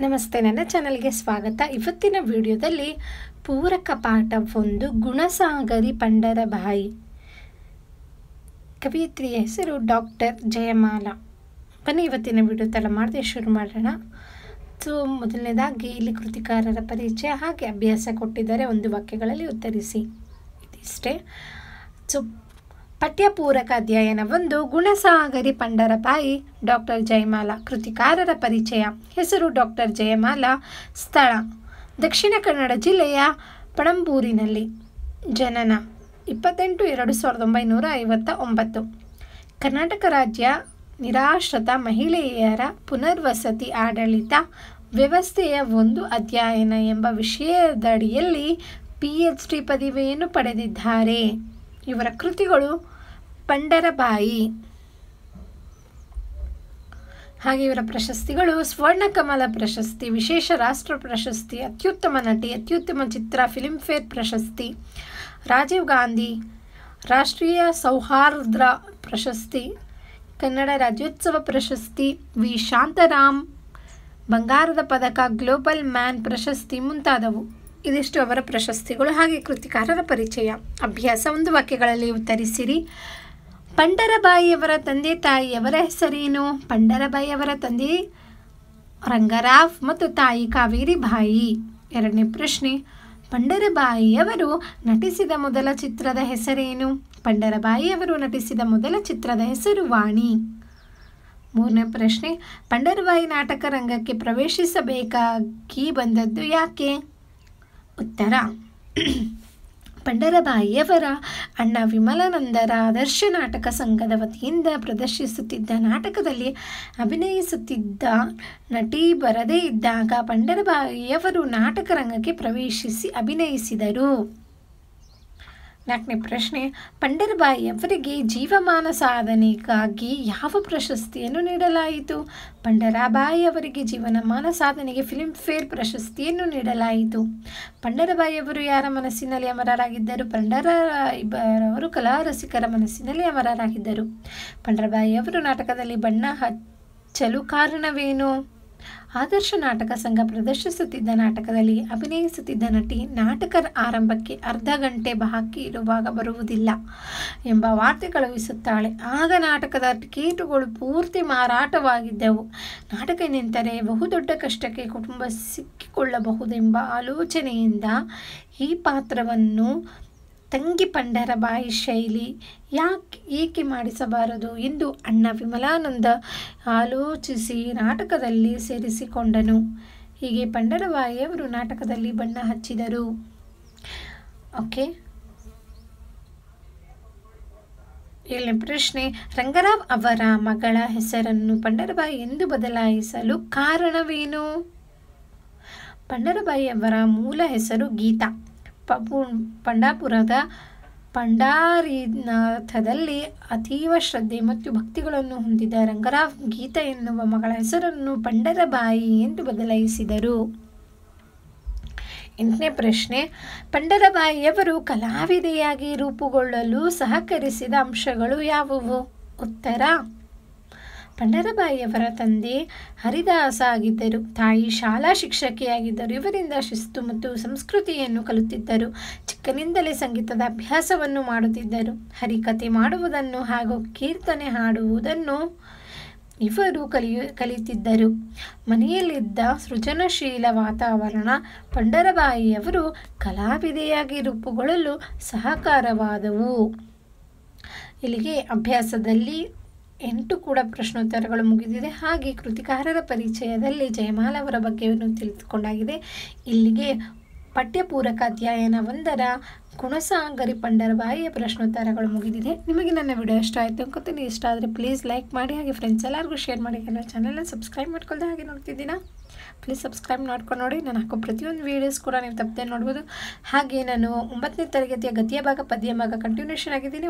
ನಮಸ್ತೆ, ನನ್ನ ಚಾನಲ್ಗೆ ಸ್ವಾಗತ. ಇವತ್ತಿನ ವಿಡಿಯೋದಲ್ಲಿ ಪೂರಕ ಪಾಠ 1 ಗುಣಸಾಗರಿ ಪಂಡರಬಾಯಿ. ಕವಿಯತ್ರಿಯ ಹೆಸರು ಡಾಕ್ಟರ್ ಜಯಮಾಲಾ. ಬನ್ನಿ ಇವತ್ತಿನ ವಿಡಿಯೋ ತಡ ಮಾಡದೆ ಶುರು ಮಾಡೋಣ. ಸೊ ಮೊದಲನೇದಾಗಿ ಇಲ್ಲಿ ಕೃತಿಕಾರರ ಪರಿಚಯ ಹಾಗೆ ಅಭ್ಯಾಸ ಕೊಟ್ಟಿದ್ದಾರೆ, ಒಂದು ವಾಕ್ಯಗಳಲ್ಲಿ ಉತ್ತರಿಸಿ. ಇದಿಷ್ಟೇ. ಸೊ ಪಠ್ಯಪೂರಕ ಅಧ್ಯಯನ 1 ಗುಣಸಾಗರಿ ಪಂಡರಬಾಯಿ, ಡಾಕ್ಟರ್ ಜಯಮಾಲಾ. ಕೃತಿಕಾರರ ಪರಿಚಯ. ಹೆಸರು ಡಾಕ್ಟರ್ ಜಯಮಾಲಾ. ಸ್ಥಳ ದಕ್ಷಿಣ ಕನ್ನಡ ಜಿಲ್ಲೆಯ ಪಣಂಬೂರಿನಲ್ಲಿ. ಜನನ 28/2/1959. ಕರ್ನಾಟಕ ರಾಜ್ಯ ನಿರಾಶ್ರಿತ ಮಹಿಳೆಯರ ಪುನರ್ವಸತಿ ಆಡಳಿತ ವ್ಯವಸ್ಥೆಯ ಒಂದು ಅಧ್ಯಯನ ಎಂಬ ವಿಷಯದಡಿಯಲ್ಲಿ PhD ಪದವಿಯನ್ನು ಪಡೆದಿದ್ದಾರೆ. ಇವರ ಕೃತಿಗಳು ಪಂಡರಬಾಯಿ. ಹಾಗೆ ಇವರ ಪ್ರಶಸ್ತಿಗಳು ಸ್ವರ್ಣಕಮಲ ಪ್ರಶಸ್ತಿ, ವಿಶೇಷ ರಾಷ್ಟ್ರ ಪ್ರಶಸ್ತಿ, ಅತ್ಯುತ್ತಮ ನಟಿ, ಅತ್ಯುತ್ತಮ ಚಿತ್ರ, ಫಿಲ್ಮ್ಫೇರ್ ಪ್ರಶಸ್ತಿ, ರಾಜೀವ್ ಗಾಂಧಿ ರಾಷ್ಟ್ರೀಯ ಸೌಹಾರ್ದ ಪ್ರಶಸ್ತಿ, ಕನ್ನಡ ರಾಜ್ಯೋತ್ಸವ ಪ್ರಶಸ್ತಿ, ವಿ ಶಾಂತಾರಾಮ್ ಬಂಗಾರದ ಪದಕ, ಗ್ಲೋಬಲ್ ಮ್ಯಾನ್ ಪ್ರಶಸ್ತಿ ಮುಂತಾದವು. ಇದಿಷ್ಟು ಅವರ ಪ್ರಶಸ್ತಿಗಳು. ಹಾಗೆ ಕೃತಿಕಾರರ ಪರಿಚಯ. ಅಭ್ಯಾಸ, ಒಂದು ವಾಕ್ಯಗಳಲ್ಲಿ ಉತ್ತರಿಸಿರಿ. ಪಂಡರಬಾಯಿಯವರ ತಂದೆ ತಾಯಿಯವರ ಹೆಸರೇನು? ಪಂಡರಬಾಯಿಯವರ ತಂದೆ ರಂಗರಾವ್ ಮತ್ತು ತಾಯಿ ಕಾವೇರಿಬಾಯಿ. ಎರಡನೇ ಪ್ರಶ್ನೆ, ಪಂಡರಬಾಯಿಯವರು ನಟಿಸಿದ ಮೊದಲ ಚಿತ್ರದ ಹೆಸರೇನು? ಪಂಡರಬಾಯಿಯವರು ನಟಿಸಿದ ಮೊದಲ ಚಿತ್ರದ ಹೆಸರು ವಾಣಿ. ಮೂರನೇ ಪ್ರಶ್ನೆ, ಪಂಡರಬಾಯಿ ನಾಟಕ ರಂಗಕ್ಕೆ ಪ್ರವೇಶಿಸಬೇಕಾಗಿ ಬಂದದ್ದು ಯಾಕೆ? ಉತ್ತರ, ಪಂಡರಬಾಯಿಯವರ ಅಣ್ಣ ವಿಮಲಾನಂದರ ಆದರ್ಶ ನಾಟಕ ಸಂಘದ ವತಿಯಿಂದ ಪ್ರದರ್ಶಿಸುತ್ತಿದ್ದ ನಾಟಕದಲ್ಲಿ ಅಭಿನಯಿಸುತ್ತಿದ್ದ ನಟಿ ಬರದೇ ಇದ್ದಾಗ ಪಂಡರಬಾಯಿಯವರು ನಾಟಕ ರಂಗಕ್ಕೆ ಪ್ರವೇಶಿಸಿ ಅಭಿನಯಿಸಿದರು. ನಾಲ್ಕನೇ ಪ್ರಶ್ನೆ, ಪಂಡರಬಾಯಿಯವರಿಗೆ ಜೀವಮಾನ ಸಾಧನೆಗಾಗಿ ಯಾವ ಪ್ರಶಸ್ತಿಯನ್ನು ನೀಡಲಾಯಿತು? ಪಂಡರಬಾಯಿಯವರಿಗೆ ಜೀವನಮಾನ ಸಾಧನೆಗೆ ಫಿಲ್ಮ್ಫೇರ್ ಪ್ರಶಸ್ತಿಯನ್ನು ನೀಡಲಾಯಿತು. ಪಂಡರಬಾಯಿಯವರು ಯಾರ ಮನಸ್ಸಿನಲ್ಲಿ ಅಮರರಾಗಿದ್ದರು? ಪಂಡರಬಾಯಿಯವರು ಕಲಾ ರಸಿಕರ ಮನಸ್ಸಿನಲ್ಲಿ ಅಮರರಾಗಿದ್ದರು. ಪಂಡರಬಾಯಿಯವರು ನಾಟಕದಲ್ಲಿ ಬಣ್ಣ ಹಚ್ಚಲು ಕಾರಣವೇನು? ಆದರ್ಶ ನಾಟಕ ಸಂಘ ಪ್ರದರ್ಶಿಸುತ್ತಿದ್ದ ನಾಟಕದಲ್ಲಿ ಅಭಿನಯಿಸುತ್ತಿದ್ದ ನಟಿ ನಾಟಕ ಆರಂಭಕ್ಕೆ ಅರ್ಧ ಗಂಟೆ ಬಾಕಿ ಇರುವಾಗ ಬರುವುದಿಲ್ಲ ಎಂಬ ವಾರ್ತೆ ಕಳುಹಿಸುತ್ತಾಳೆ. ಆಗ ನಾಟಕದ ಟಿಕೆಟುಗಳು ಪೂರ್ತಿ ಮಾರಾಟವಾಗಿದ್ದವು. ನಾಟಕ ನಿಂತರೆ ಬಹುದೊಡ್ಡ ಕಷ್ಟಕ್ಕೆ ಕುಟುಂಬ ಸಿಕ್ಕಿಕೊಳ್ಳಬಹುದೆಂಬ ಆಲೋಚನೆಯಿಂದ ಈ ಪಾತ್ರವನ್ನು ತಂಗಿ ಪಂಡರಬಾಯಿ ಶೈಲಿ ಏಕೆ ಮಾಡಿಸಬಾರದು ಎಂದು ಅಣ್ಣ ವಿಮಲಾನಂದ ಆಲೋಚಿಸಿ ನಾಟಕದಲ್ಲಿ ಸೇರಿಸಿಕೊಂಡನು. ಹೀಗೆ ಪಂಡರಬಾಯಿಯವರು ನಾಟಕದಲ್ಲಿ ಬಣ್ಣ ಹಚ್ಚಿದರು. ಓಕೆ. ಏಳನೇ ಪ್ರಶ್ನೆ, ರಂಗರಾವ್ ಅವರ ಮಗಳ ಹೆಸರನ್ನು ಪಂಡರಬಾಯಿ ಎಂದು ಬದಲಾಯಿಸಲು ಕಾರಣವೇನು? ಪಂಡರಬಾಯಿಯವರ ಮೂಲ ಹೆಸರು ಗೀತಾ. ಪಂಡಾಪುರದ ಪಂಡಾರಿನಾಥದಲ್ಲಿ ಅತೀವ ಶ್ರದ್ಧೆ ಮತ್ತು ಭಕ್ತಿಗಳನ್ನು ಹೊಂದಿದ ರಂಗರಾವ್ ಗೀತಾ ಎನ್ನುವ ಮಗಳ ಹೆಸರನ್ನು ಪಂಡರಬಾಯಿ ಎಂದು ಬದಲಾಯಿಸಿದರು. ಎಂಟನೇ ಪ್ರಶ್ನೆ, ಪಂಡರಬಾಯಿಯವರು ಕಲಾವಿದೆಯಾಗಿ ರೂಪುಗೊಳ್ಳಲು ಸಹಕರಿಸಿದ ಅಂಶಗಳು ಯಾವುವು? ಉತ್ತರ, ಪಂಡರಬಾಯಿಯವರ ತಂದೆ ಹರಿದಾಸ ಆಗಿದ್ದರು, ತಾಯಿ ಶಾಲಾ ಶಿಕ್ಷಕಿಯಾಗಿದ್ದರು. ಇವರಿಂದ ಶಿಸ್ತು ಮತ್ತು ಸಂಸ್ಕೃತಿಯನ್ನು ಕಲಿತಿದ್ದರು. ಚಿಕ್ಕನಿಂದಲೇ ಸಂಗೀತದ ಅಭ್ಯಾಸವನ್ನು ಮಾಡುತ್ತಿದ್ದರು. ಹರಿಕಥೆ ಮಾಡುವುದನ್ನು ಹಾಗೂ ಕೀರ್ತನೆ ಹಾಡುವುದನ್ನು ಇವರು ಕಲಿತಿದ್ದರು. ಮನೆಯಲ್ಲಿದ್ದ ಸೃಜನಶೀಲ ವಾತಾವರಣ ಪಂಡರಬಾಯಿಯವರು ಕಲಾವಿದೆಯಾಗಿ ರೂಪುಗೊಳ್ಳಲು ಸಹಕಾರವಾದವು. ಇಲ್ಲಿಗೆ ಅಭ್ಯಾಸದಲ್ಲಿ 8 ಕೂಡ ಪ್ರಶ್ನೋತ್ತರಗಳು ಮುಗಿದಿದೆ. ಹಾಗೆ ಕೃತಿಕಾರರ ಪರಿಚಯದಲ್ಲಿ ಜಯಮಾಲಾ ಅವರ ಬಗ್ಗೆಯನ್ನು ತಿಳಿದುಕೊಂಡಾಗಿದೆ. ಇಲ್ಲಿಗೆ ಪಠ್ಯಪೂರಕ ಅಧ್ಯಯನ 1 ಗುಣಸಾಗರಿ ಪಂಡರಬಾಯಿಯ ಪ್ರಶ್ನೋತ್ತರಗಳು ಮುಗಿದಿದೆ. ನಿಮಗೆ ನನ್ನ ವಿಡಿಯೋ ಇಷ್ಟ ಆಯಿತು ಅನ್ಕೋತೀನಿ. ಇಷ್ಟ ಆದರೆ ಪ್ಲೀಸ್ ಲೈಕ್ ಮಾಡಿ, ಹಾಗೆ ಫ್ರೆಂಡ್ಸ್ ಎಲ್ಲರಿಗೂ ಶೇರ್ ಮಾಡಿ. ನನ್ನ ಚಾನಲ್ನ ಸಬ್ಸ್ಕ್ರೈಬ್ ಮಾಡ್ಕೊಳ್ದೆ ಹಾಗೆ ನೋಡ್ತಿದ್ದೀನಾ, ಪ್ಲೀಸ್ ಸಬ್ಸ್ಕ್ರೈಬ್ ಮಾಡ್ಕೊಂಡು ನೋಡಿ. ನಾನು ಹಾಕೋ ಪ್ರತಿಯೊಂದು ವೀಡಿಯೋಸ್ ಕೂಡ ನೀವು ತಪ್ಪದೆ ನೋಡ್ಬೋದು. ಹಾಗೆ ನಾನು 9ನೇ ತರಗತಿಯ ಗದ್ಯ ಭಾಗ ಪದ್ಯ ಭಾಗ ಕಂಟಿನ್ಯೂಷನ್ ಆಗಿದ್ದೀನಿ.